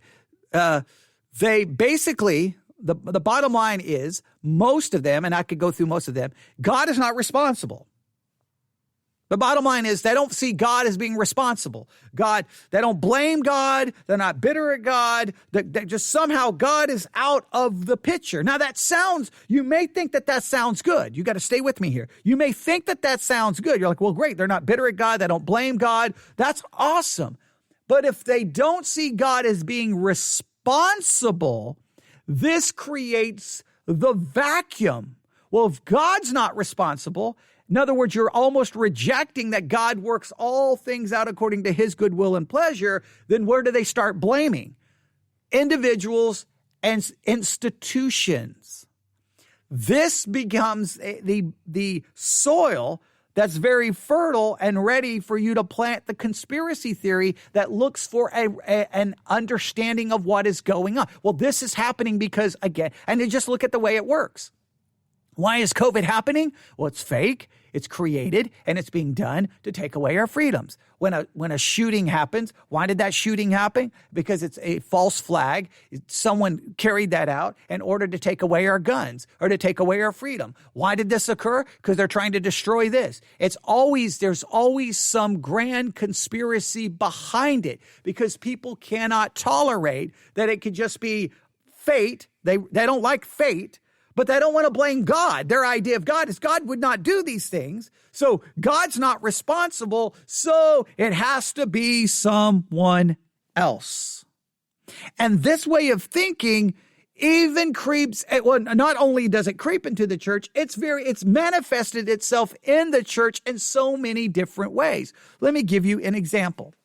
They basically, the bottom line is, most of them, and I could go through most of them, God is not responsible. The bottom line is they don't see God as being responsible. They don't blame God. They're not bitter at God. That just somehow God is out of the picture. Now you may think that sounds good. You got to stay with me here. You may think that sounds good. You're like, well, great. They're not bitter at God. They don't blame God. That's awesome. But if they don't see God as being responsible, this creates the vacuum. Well, if God's not responsible, in other words, you're almost rejecting that God works all things out according to his good will and pleasure, then where do they start blaming? Individuals and institutions. This becomes the soil that's very fertile and ready for you to plant the conspiracy theory that looks for an understanding of what is going on. Well, this is happening because, again, and you just look at the way it works. Why is COVID happening? Well, it's fake, it's created, and it's being done to take away our freedoms. When a shooting happens, why did that shooting happen? Because it's a false flag. Someone carried that out in order to take away our guns or to take away our freedom. Why did this occur? Because they're trying to destroy this. There's always some grand conspiracy behind it because people cannot tolerate that it could just be fate. They don't like fate. But they don't want to blame God. Their idea of God is God would not do these things. So God's not responsible. So it has to be someone else. And this way of thinking even creeps, well, not only does it creep into the church, it's manifested itself in the church in so many different ways. Let me give you an example.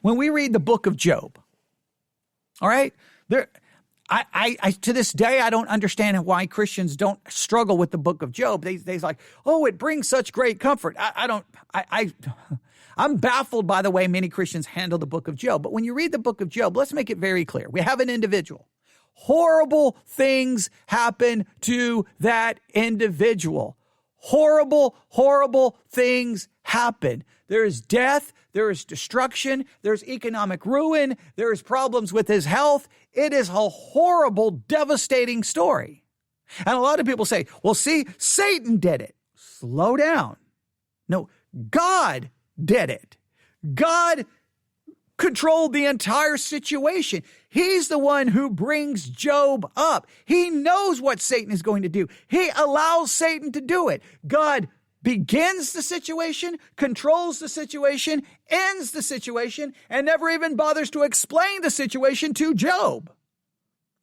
When we read the book of Job, all right, I to this day, I don't understand why Christians don't struggle with the book of Job. They're like, oh, it brings such great comfort. I'm baffled by the way many Christians handle the book of Job. But when you read the book of Job, let's make it very clear. We have an individual. Horrible things happen to that individual. Horrible, horrible things happen. There is death, there is destruction, there's economic ruin, there is problems with his health. It is a horrible, devastating story. And a lot of people say, well, see, Satan did it. Slow down. No, God did it. God controlled the entire situation. He's the one who brings Job up. He knows what Satan is going to do. He allows Satan to do it. God begins the situation, controls the situation, ends the situation, and never even bothers to explain the situation to Job.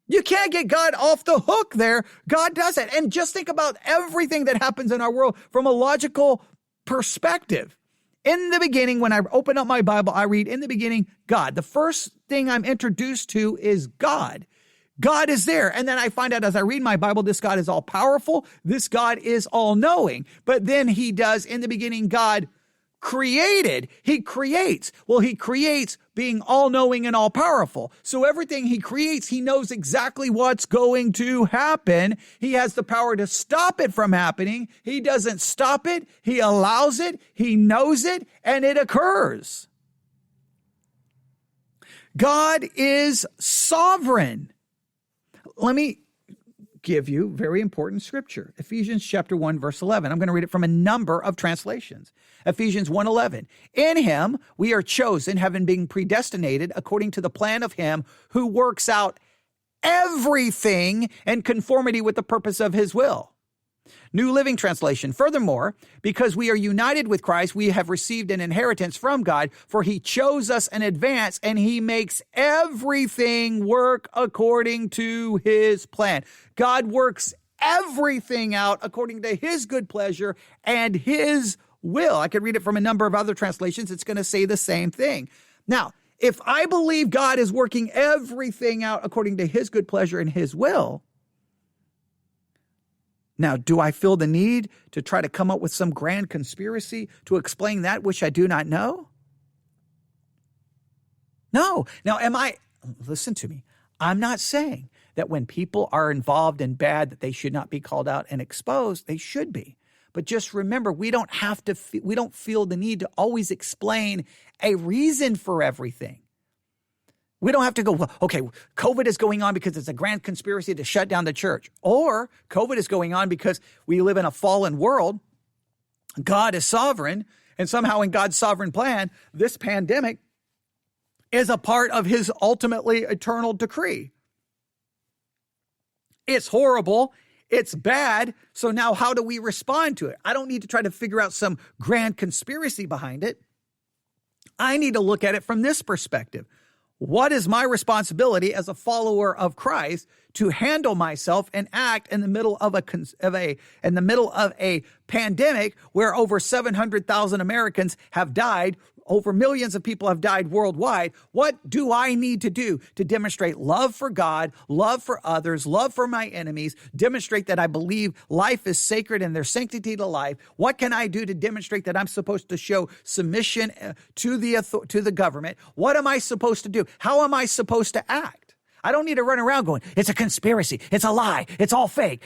You can't get God off the hook there. God does it. And just think about everything that happens in our world from a logical perspective. In the beginning, when I open up my Bible, I read, in the beginning, God. The first thing I'm introduced to is God. God is there. And then I find out as I read my Bible, this God is all powerful. This God is all knowing. But then he does, in the beginning, God created. He creates. Well, he creates being all knowing and all powerful. So everything he creates, he knows exactly what's going to happen. He has the power to stop it from happening. He doesn't stop it. He allows it. He knows it, and it occurs. God is sovereign. Let me give you very important scripture. Ephesians chapter 1, verse 11. I'm going to read it from a number of translations. Ephesians 1:11. In him we are chosen, having been predestinated according to the plan of him who works out everything in conformity with the purpose of his will. New Living Translation. Furthermore, because we are united with Christ, we have received an inheritance from God, for he chose us in advance and he makes everything work according to his plan. God works everything out according to his good pleasure and his will. I could read it from a number of other translations. It's going to say the same thing. Now, if I believe God is working everything out according to his good pleasure and his will, now, do I feel the need to try to come up with some grand conspiracy to explain that which I do not know? No. Now, listen to me. I'm not saying that when people are involved in bad that they should not be called out and exposed. They should be. But just remember, we don't feel the need to always explain a reason for everything. We don't have to go, okay, COVID is going on because it's a grand conspiracy to shut down the church. Or COVID is going on because we live in a fallen world God is sovereign, and somehow in God's sovereign plan, this pandemic is a part of his ultimately eternal decree. It's horrible. It's bad. So now how do we respond to it? I don't need to try to figure out some grand conspiracy behind it. I need to look at it from this perspective. What is my responsibility as a follower of Christ to handle myself and act in the middle of a pandemic where over 700,000 Americans have died, over millions of people have died worldwide? What do I need to do to demonstrate love for God, love for others, love for my enemies, demonstrate that I believe life is sacred and there's sanctity to life? What can I do to demonstrate that I'm supposed to show submission to the government? What am I supposed to do? How am I supposed to act? I don't need to run around going, it's a conspiracy, it's a lie, it's all fake.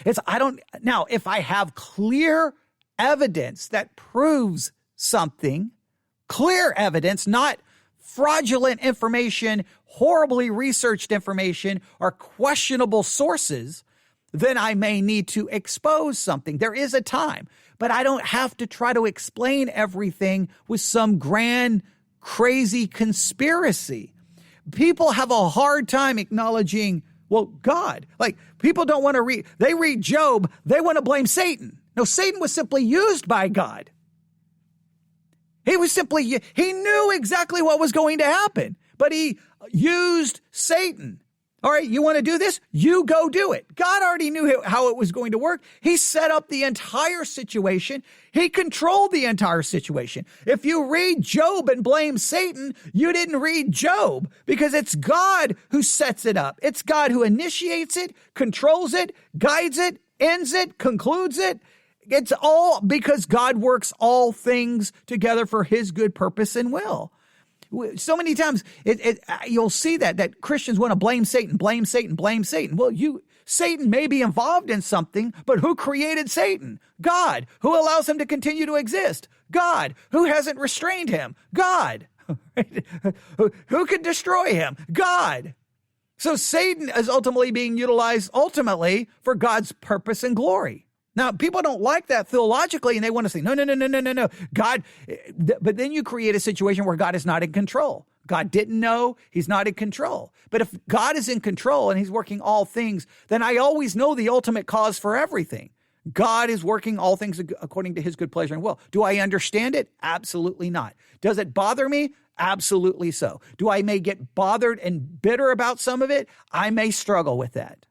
Now, if I have clear evidence that proves something, clear evidence, not fraudulent information, horribly researched information, or questionable sources, then I may need to expose something. There is a time, but I don't have to try to explain everything with some grand, crazy conspiracy. People have a hard time acknowledging, well, God. Like, people don't want to they read Job, they want to blame Satan. No, Satan was simply used by God. He knew exactly what was going to happen, but he used Satan. All right, you want to do this? You go do it. God already knew how it was going to work. He set up the entire situation. He controlled the entire situation. If you read Job and blame Satan, you didn't read Job, because it's God who sets it up. It's God who initiates it, controls it, guides it, ends it, concludes it. It's all because God works all things together for his good purpose and will. So many times you'll see that Christians want to blame Satan, blame Satan, blame Satan. Well, Satan may be involved in something, but who created Satan? God. Who allows him to continue to exist? God. Who hasn't restrained him? God. Who could destroy him? God. So Satan is ultimately being utilized for God's purpose and glory. Now, people don't like that theologically, and they want to say, no, God, but then you create a situation where God is not in control. God didn't know, he's not in control. But if God is in control and he's working all things, then I always know the ultimate cause for everything. God is working all things according to his good pleasure and will. Do I understand it? Absolutely not. Does it bother me? Absolutely so. Do I may get bothered and bitter about some of it? I may struggle with that.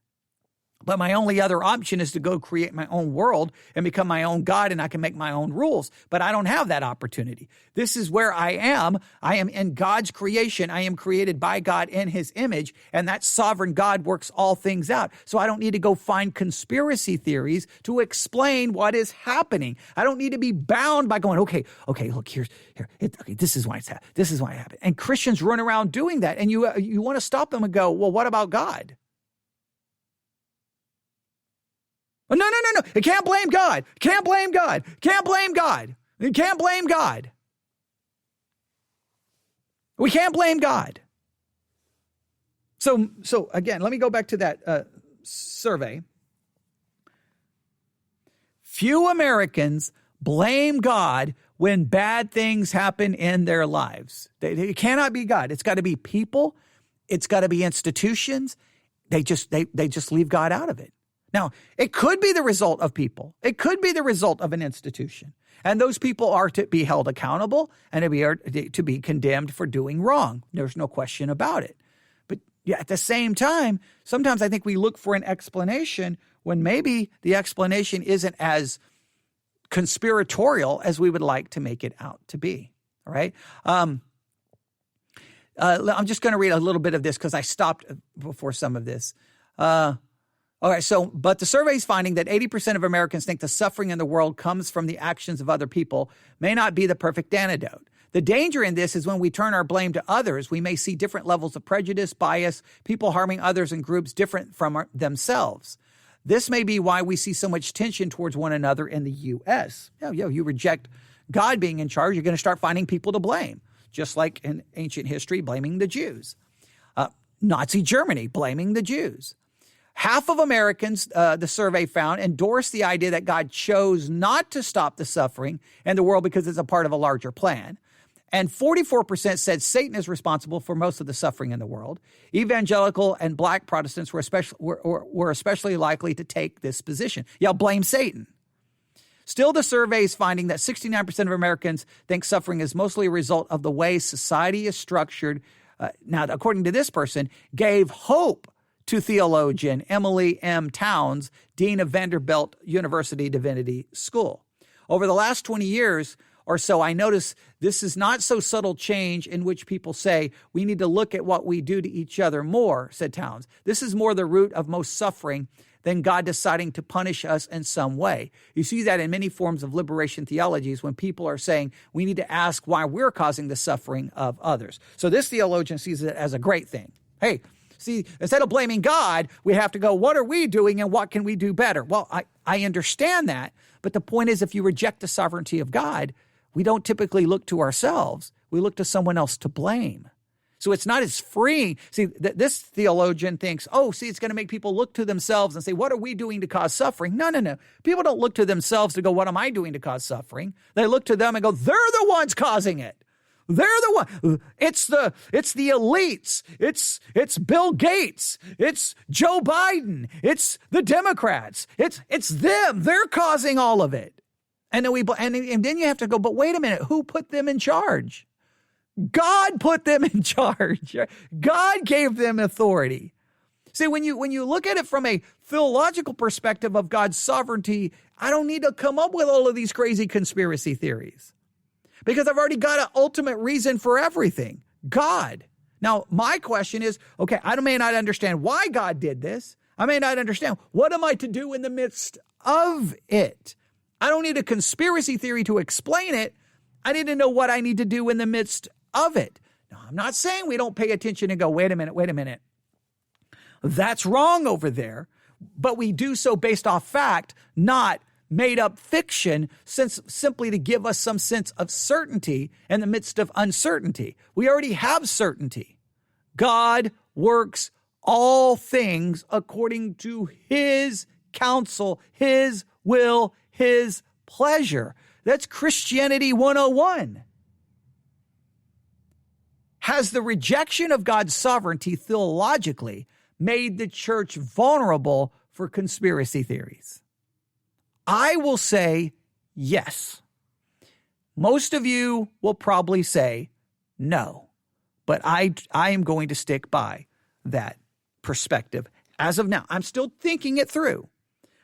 But my only other option is to go create my own world and become my own God, and I can make my own rules. But I don't have that opportunity. This is where I am. I am in God's creation. I am created by God in his image, and that sovereign God works all things out. So I don't need to go find conspiracy theories to explain what is happening. I don't need to be bound by going, okay, look, this is why it's happened. This is why it happened. And Christians run around doing that, and you want to stop them and go, well, what about God? Oh, no. You can't blame God. Can't blame God. Can't blame God. You can't blame God. We can't blame God. So again, let me go back to that survey. Few Americans blame God when bad things happen in their lives. It cannot be God. It's got to be people. It's got to be institutions. They just leave God out of it. Now, it could be the result of people. It could be the result of an institution. And those people are to be held accountable and to be condemned for doing wrong. There's no question about it. But at the same time, sometimes I think we look for an explanation when maybe the explanation isn't as conspiratorial as we would like to make it out to be. All right? I'm just going to read a little bit of this because I stopped before some of this. All right, but the survey's finding that 80% of Americans think the suffering in the world comes from the actions of other people may not be the perfect antidote. The danger in this is when we turn our blame to others, we may see different levels of prejudice, bias, people harming others in groups different from themselves. This may be why we see so much tension towards one another in the U.S. You reject God being in charge, you're going to start finding people to blame, just like in ancient history, blaming the Jews. Nazi Germany, blaming the Jews. Half of Americans, the survey found, endorse the idea that God chose not to stop the suffering in the world because it's a part of a larger plan. And 44% said Satan is responsible for most of the suffering in the world. Evangelical and black Protestants were especially likely to take this position. Y'all blame Satan. Still, the survey is finding that 69% of Americans think suffering is mostly a result of the way society is structured. Now, according to this person, gave hope to theologian Emily M. Towns, dean of Vanderbilt University Divinity School. Over the last 20 years or so, I notice this is not so subtle change in which people say we need to look at what we do to each other more, said Towns. This is more the root of most suffering than God deciding to punish us in some way. You see that in many forms of liberation theologies when people are saying we need to ask why we're causing the suffering of others. So this theologian sees it as a great thing. Hey, see, instead of blaming God, we have to go, what are we doing and what can we do better? Well, I understand that, but the point is if you reject the sovereignty of God, we don't typically look to ourselves. We look to someone else to blame. So it's not as freeing. See, this theologian thinks, it's going to make people look to themselves and say, what are we doing to cause suffering? No. People don't look to themselves to go, what am I doing to cause suffering? They look to them and go, they're the ones causing it. They're the one. It's the elites. It's Bill Gates. It's Joe Biden. It's the Democrats. It's them. They're causing all of it. And then you have to go, but wait a minute, who put them in charge? God put them in charge. God gave them authority. See, when you look at it from a theological perspective of God's sovereignty, I don't need to come up with all of these crazy conspiracy theories because I've already got an ultimate reason for everything, God. Now, my question is, okay, I may not understand why God did this. I may not understand what am I to do in the midst of it. I don't need a conspiracy theory to explain it. I need to know what I need to do in the midst of it. Now, I'm not saying we don't pay attention and go, wait a minute. That's wrong over there. But we do so based off fact, not made up fiction, simply to give us some sense of certainty in the midst of uncertainty. We already have certainty. God works all things according to his counsel, his will, his pleasure. That's Christianity 101. Has the rejection of God's sovereignty theologically made the church vulnerable for conspiracy theories? I will say yes. Most of you will probably say no, but I am going to stick by that perspective as of now. I'm still thinking it through.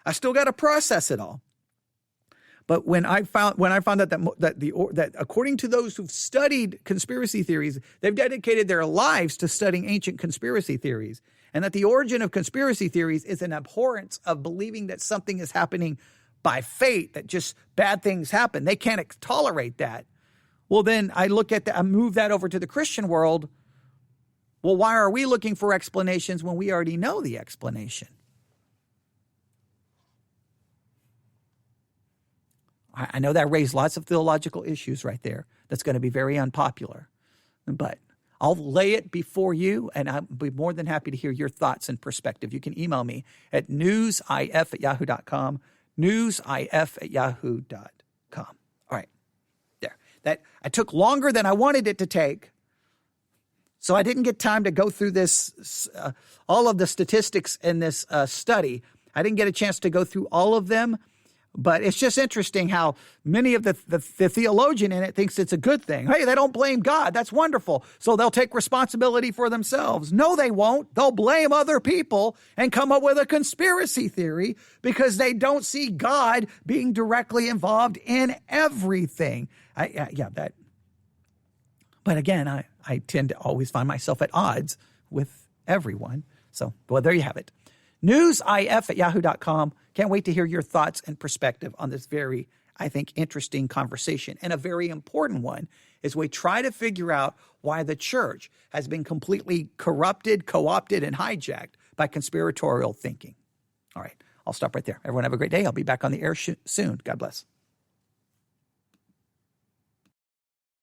I still got to process it all. But when I found that according to those who've studied conspiracy theories, they've dedicated their lives to studying ancient conspiracy theories, and that the origin of conspiracy theories is an abhorrence of believing that something is happening by fate, that just bad things happen. They can't tolerate that. Well, then I look at that, I move that over to the Christian world. Well, why are we looking for explanations when we already know the explanation? I know that raised lots of theological issues right there. That's going to be very unpopular. But I'll lay it before you, and I'll be more than happy to hear your thoughts and perspective. You can email me at newsif@yahoo.com, newsif@yahoo.com. All right, there. That I took longer than I wanted it to take, so I didn't get time to go through this, all of the statistics in this study. I didn't get a chance to go through all of them. But it's just interesting how many of the theologian in it thinks it's a good thing. Hey, they don't blame God. That's wonderful. So they'll take responsibility for themselves. No, they won't. They'll blame other people and come up with a conspiracy theory because they don't see God being directly involved in everything. But again, I tend to always find myself at odds with everyone. So, well, there you have it. newsif@yahoo.com. Can't wait to hear your thoughts and perspective on this very, I think, interesting conversation, and a very important one as we try to figure out why the church has been completely corrupted, co-opted, and hijacked by conspiratorial thinking. All right, I'll stop right there. Everyone have a great day. I'll be back on the air soon. God bless.